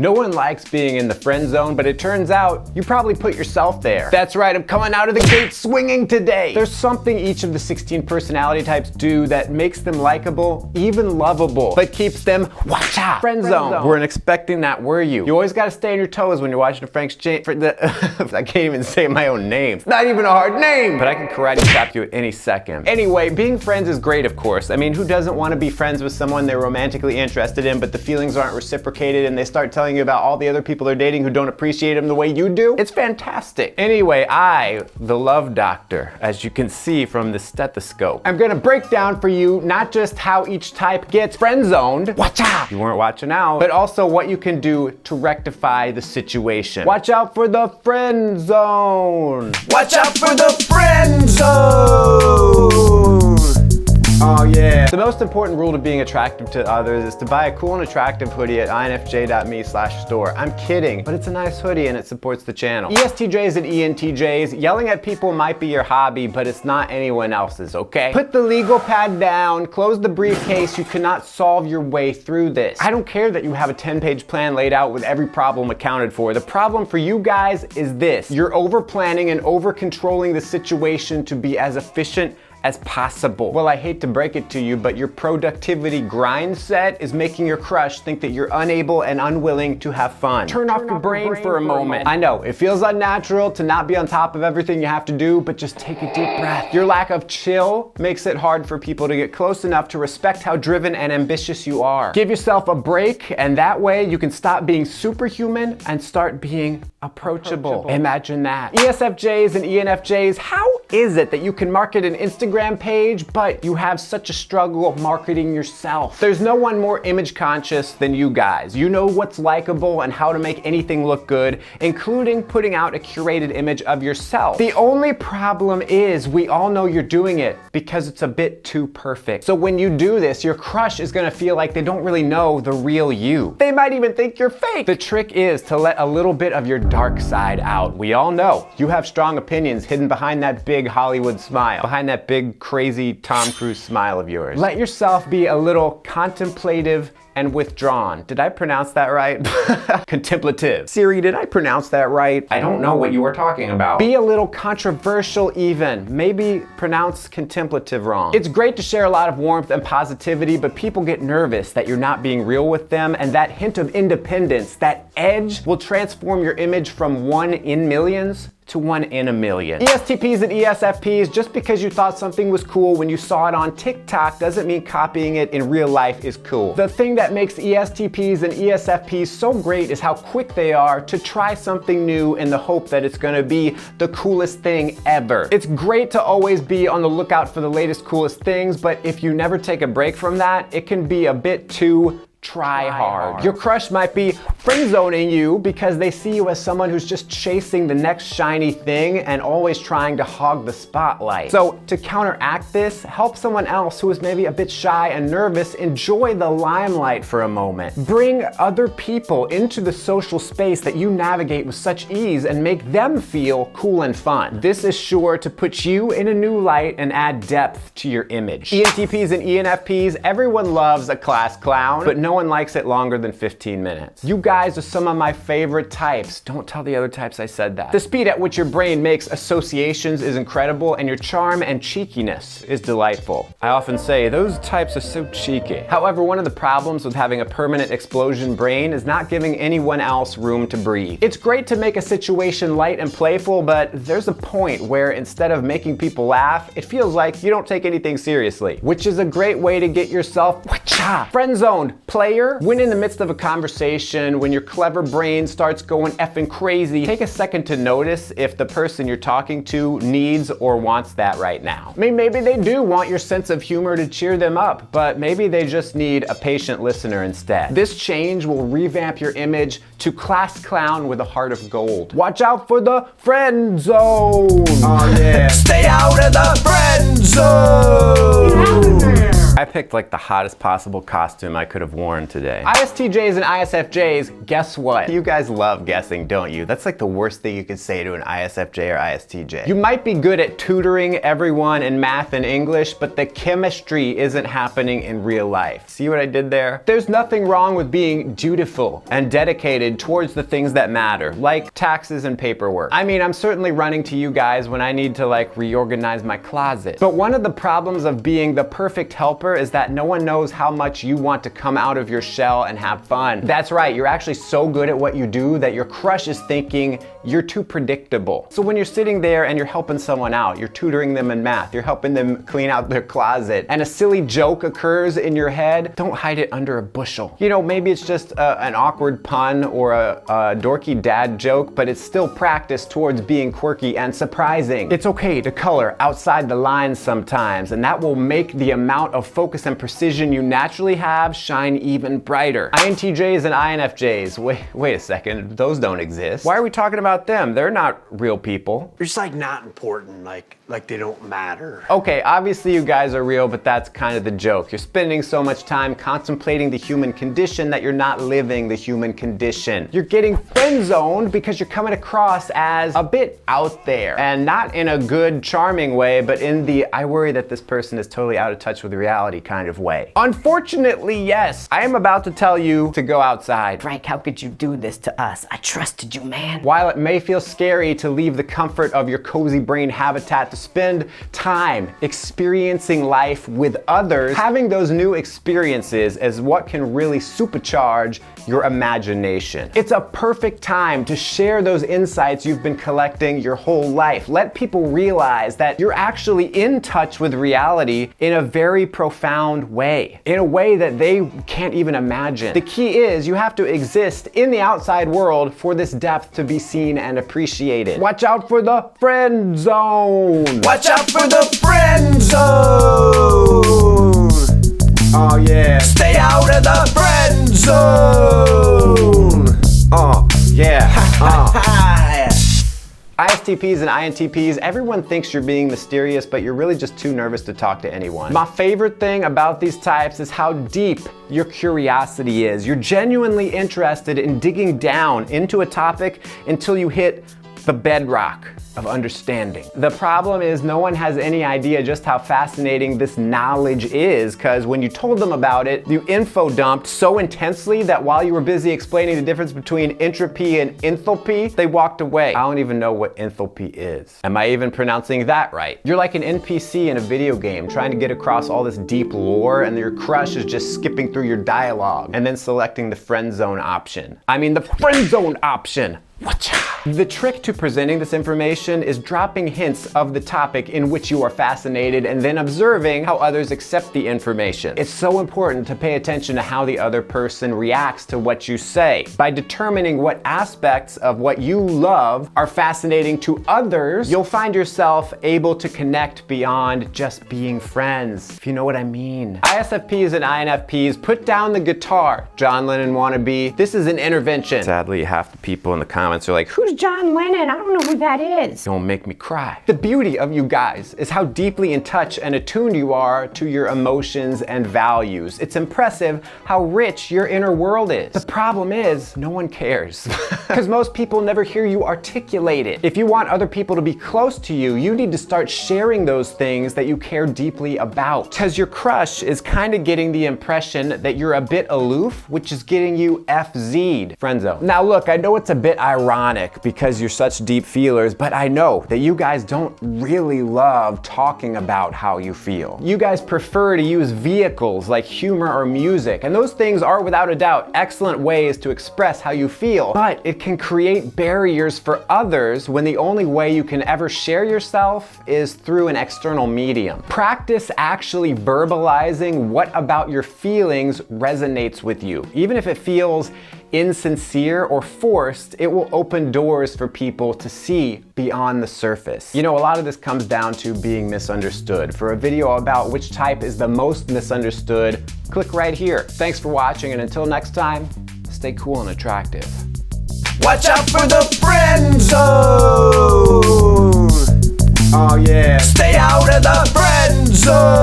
No one likes being in the friend zone, but it turns out you probably put yourself there. That's right, I'm coming out of the gate swinging today. There's something each of the 16 personality types do that makes them likable, even lovable, but keeps them, watcha, friend zone. Weren't expecting that, were you? You always gotta stay on your toes when you're watching a Frank's I can't even say my own name. It's not even a hard name, but I can karate chop you at any second. Anyway, being friends is great, of course. I mean, who doesn't want to be friends with someone they're romantically interested in, but the feelings aren't reciprocated and they start telling you about all the other people they're dating who don't appreciate them the way you do? It's fantastic. Anyway, I, the love doctor, as you can see from the stethoscope, I'm gonna break down for you not just how each type gets friend zoned, watcha, you weren't watching out, but also what you can do to rectify the situation. Watch out for the friend zone. Watch out for the friend zone. Oh yeah. The most important rule to being attractive to others is to buy a cool and attractive hoodie at infj.me/store. I'm kidding, but it's a nice hoodie and it supports the channel. ESTJs and ENTJs, yelling at people might be your hobby, but it's not anyone else's, okay? Put the legal pad down, close the briefcase, you cannot solve your way through this. I don't care that you have a 10-page plan laid out with every problem accounted for. The problem for you guys is this. You're over-planning and over-controlling the situation to be as efficient as possible. Well, I hate to break it to you, but your productivity grind set is making your crush think that you're unable and unwilling to have fun. Turn off your brain for a moment. I know, it feels unnatural to not be on top of everything you have to do, but just take a deep breath. Your lack of chill makes it hard for people to get close enough to respect how driven and ambitious you are. Give yourself a break, and that way you can stop being superhuman and start being approachable. Imagine that. ESFJs and ENFJs, how is it that you can market an Instagram page, but you have such a struggle marketing yourself? There's no one more image conscious than you guys. You know what's likable and how to make anything look good, including putting out a curated image of yourself. The only problem is we all know you're doing it because it's a bit too perfect. So when you do this, your crush is gonna feel like they don't really know the real you. They might even think you're fake. The trick is to let a little bit of your dark side out. We all know you have strong opinions hidden behind that big Hollywood smile, behind that big crazy Tom Cruise smile of yours. Let yourself be a little contemplative and withdrawn. Did I pronounce that right? Contemplative. Siri, did I pronounce that right? I don't know what you were talking about. Be a little controversial even. Maybe pronounce contemplative wrong. It's great to share a lot of warmth and positivity, but people get nervous that you're not being real with them, and that hint of independence, that edge, will transform your image from one in millions to one in a million. ESTPs and ESFPs, just because you thought something was cool when you saw it on TikTok doesn't mean copying it in real life is cool. The thing that makes ESTPs and ESFPs so great is how quick they are to try something new in the hope that it's gonna be the coolest thing ever. It's great to always be on the lookout for the latest, coolest things, but if you never take a break from that, it can be a bit too try hard. Your crush might be friend zoning you because they see you as someone who's just chasing the next shiny thing and always trying to hog the spotlight. So to counteract this, help someone else who is maybe a bit shy and nervous enjoy the limelight for a moment. Bring other people into the social space that you navigate with such ease and make them feel cool and fun. This is sure to put you in a new light and add depth to your image. ENTPs and ENFPs, everyone loves a class clown, but no one likes it longer than 15 minutes. You guys are some of my favorite types. Don't tell the other types I said that. The speed at which your brain makes associations is incredible, and your charm and cheekiness is delightful. I often say, those types are so cheeky. However, one of the problems with having a permanent explosion brain is not giving anyone else room to breathe. It's great to make a situation light and playful, but there's a point where instead of making people laugh, it feels like you don't take anything seriously, which is a great way to get yourself friend-zoned. Player, when in the midst of a conversation, when your clever brain starts going effing crazy, take a second to notice if the person you're talking to needs or wants that right now. I mean, maybe they do want your sense of humor to cheer them up, but maybe they just need a patient listener instead. This change will revamp your image to class clown with a heart of gold. Watch out for the friend zone. Oh yeah. Stay out of the friend zone. Get out of there. I picked like the hottest possible costume I could have worn today. ISTJs and ISFJs, guess what? You guys love guessing, don't you? That's like the worst thing you could say to an ISFJ or ISTJ. You might be good at tutoring everyone in math and English, but the chemistry isn't happening in real life. See what I did there? There's nothing wrong with being dutiful and dedicated towards the things that matter, like taxes and paperwork. I mean, I'm certainly running to you guys when I need to like reorganize my closet. But one of the problems of being the perfect helper is that no one knows how much you want to come out of your shell and have fun. That's right, you're actually so good at what you do that your crush is thinking you're too predictable. So when you're sitting there and you're helping someone out, you're tutoring them in math, you're helping them clean out their closet, and a silly joke occurs in your head, don't hide it under a bushel. You know, maybe it's just an awkward pun or a dorky dad joke, but it's still practice towards being quirky and surprising. It's okay to color outside the lines sometimes, and that will make the amount of focus and precision you naturally have shine even brighter. INTJs and INFJs, wait a second, those don't exist. Why are we talking about them? They're not real people. They're just like not important, like they don't matter. Okay, obviously you guys are real, but that's kind of the joke. You're spending so much time contemplating the human condition that you're not living the human condition. You're getting friend-zoned because you're coming across as a bit out there, and not in a good, charming way, but in the I worry that this person is totally out of touch with reality kind of way. Unfortunately, yes, I am about to tell you to go outside. Frank, how could you do this to us? I trusted you, man. While it may feel scary to leave the comfort of your cozy brain habitat to spend time experiencing life with others, having those new experiences is what can really supercharge your imagination. It's a perfect time to share those insights you've been collecting your whole life. Let people realize that you're actually in touch with reality in a very profound way, in a way that they can't even imagine. The key is you have to exist in the outside world for this depth to be seen and appreciated. Watch out for the friend zone. Watch out for the friend zone. Oh yeah. Stay out of the friend zone. Oh yeah. ISTPs and INTPs, everyone thinks you're being mysterious, but you're really just too nervous to talk to anyone. My favorite thing about these types is how deep your curiosity is. You're genuinely interested in digging down into a topic until you hit the bedrock of understanding. The problem is no one has any idea just how fascinating this knowledge is, because when you told them about it, you info dumped so intensely that while you were busy explaining the difference between entropy and enthalpy, they walked away. I don't even know what enthalpy is. Am I even pronouncing that right? You're like an NPC in a video game trying to get across all this deep lore, and your crush is just skipping through your dialogue and then selecting the friend zone option. I mean the friend zone option. The trick to presenting this information is dropping hints of the topic in which you are fascinated and then observing how others accept the information. It's so important to pay attention to how the other person reacts to what you say. By determining what aspects of what you love are fascinating to others, you'll find yourself able to connect beyond just being friends, if you know what I mean. ISFPs and INFPs, put down the guitar, John Lennon wannabe. This is an intervention. Sadly, half the people in the comments are like, who's John Lennon? I don't know who that is. Don't make me cry. The beauty of you guys is how deeply in touch and attuned you are to your emotions and values. It's impressive how rich your inner world is. The problem is, no one cares. Because most people never hear you articulate it. If you want other people to be close to you, you need to start sharing those things that you care deeply about. Because your crush is kind of getting the impression that you're a bit aloof, which is getting you FZ'd. Friendzone. Now look, I know it's a bit ironic because you're such deep feelers, but I know that you guys don't really love talking about how you feel. You guys prefer to use vehicles like humor or music, and those things are without a doubt excellent ways to express how you feel, but it can create barriers for others when the only way you can ever share yourself is through an external medium. Practice actually verbalizing what about your feelings resonates with you. Even if it feels insincere or forced, it will open doors for people to see beyond the surface. You know, a lot of this comes down to being misunderstood. For a video about which type is the most misunderstood, click right here. Thanks for watching, and until next time, stay cool and attractive. Watch out for the friend zone. Oh yeah. Stay out of the friend zone.